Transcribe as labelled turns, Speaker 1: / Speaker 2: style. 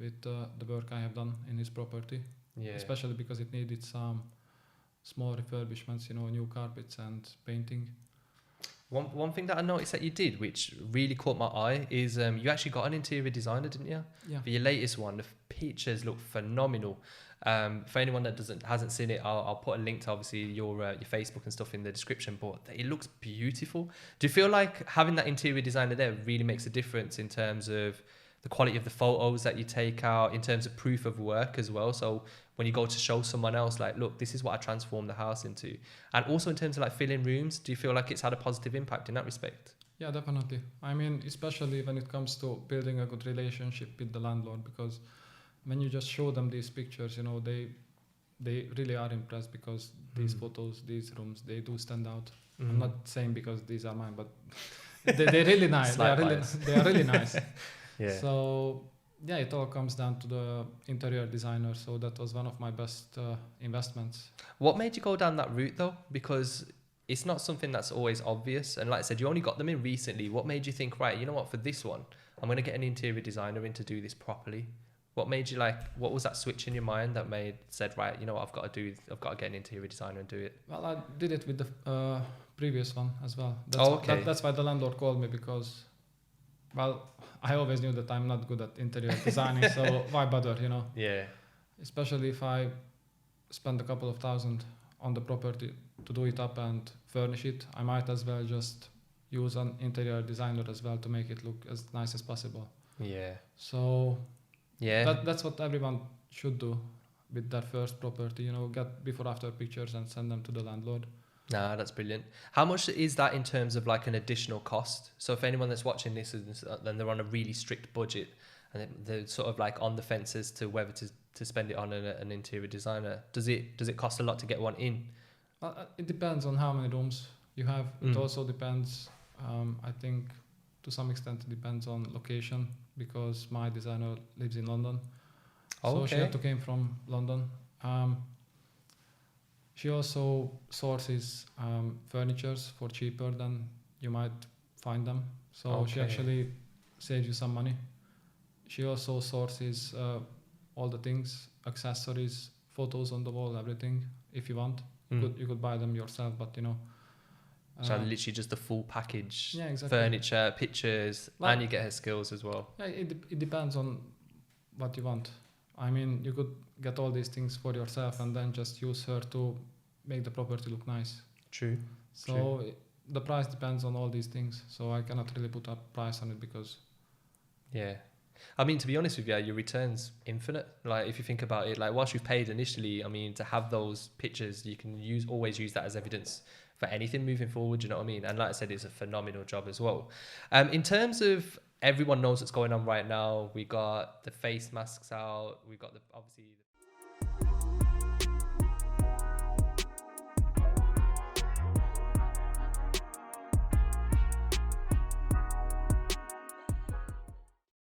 Speaker 1: with the work I have done in his property.
Speaker 2: Yeah.
Speaker 1: Especially because it needed some small refurbishments, new carpets and painting.
Speaker 2: One thing that I noticed that you did, which really caught my eye, is you actually got an interior designer, didn't you?
Speaker 1: Yeah.
Speaker 2: For your latest one, the pictures look phenomenal. For anyone that hasn't seen it, I'll put a link to obviously your Facebook and stuff in the description. But it looks beautiful. Do you feel like having that interior designer there really makes a difference in terms of the quality of the photos that you take out, in terms of proof of work as well? So when you go to show someone else, like, look, this is what I transformed the house into. And also in terms of like filling rooms, do you feel like it's had a positive impact in that respect?
Speaker 1: Yeah, definitely. I mean, especially when it comes to building a good relationship with the landlord, because when you just show them these pictures, they really are impressed because these photos, these rooms, they do stand out. I'm not saying because these are mine, but they're really nice. They are really nice.
Speaker 2: Yeah.
Speaker 1: So yeah, it all comes down to the interior designer. So that was one of my best investments.
Speaker 2: What made you go down that route though? Because it's not something that's always obvious. And like I said, you only got them in recently. What made you think, right, you know what, for this one, I'm going to get an interior designer in to do this properly? What made you what was that switch in your mind that said, right, you know what, I've got to get an interior designer and do it?
Speaker 1: Well, I did it with the previous one as well. That's why the landlord called me, because, well, I always knew that I'm not good at interior designing, so why bother,
Speaker 2: Yeah.
Speaker 1: Especially if I spend a couple of thousand on the property to do it up and furnish it, I might as well just use an interior designer as well to make it look as nice as possible.
Speaker 2: Yeah.
Speaker 1: So
Speaker 2: yeah,
Speaker 1: that's what everyone should do with their first property, get before after pictures and send them to the landlord.
Speaker 2: Nah, that's brilliant. How much is that in terms of like an additional cost? So if anyone that's watching this then they're on a really strict budget and they're sort of like on the fence as to whether to spend it on an interior designer, does it cost a lot to get one in?
Speaker 1: It depends on how many rooms you have. It also depends, I think to some extent it depends on location, because my designer lives in London. So she had to came from London. She also sources furnitures for cheaper than you might find them. So she actually saves you some money. She also sources all the things, accessories, photos on the wall, everything. If you want, you could buy them yourself, but
Speaker 2: so literally just the full package.
Speaker 1: Yeah, exactly.
Speaker 2: Furniture, pictures, and you get her skills as well.
Speaker 1: Yeah, it depends on what you want. I mean, you could get all these things for yourself and then just use her to make the property look nice.
Speaker 2: True.
Speaker 1: So the price depends on all these things. So I cannot really put a price on it because...
Speaker 2: Yeah. I mean, to be honest with you, your return's infinite. Like, if you think about it, like, whilst you've paid initially, I mean, to have those pictures, you can always use that as evidence for anything moving forward, you know what I mean? And like I said, it's a phenomenal job as well. In terms of everyone knows what's going on right now, we got the face masks out, we got obviously...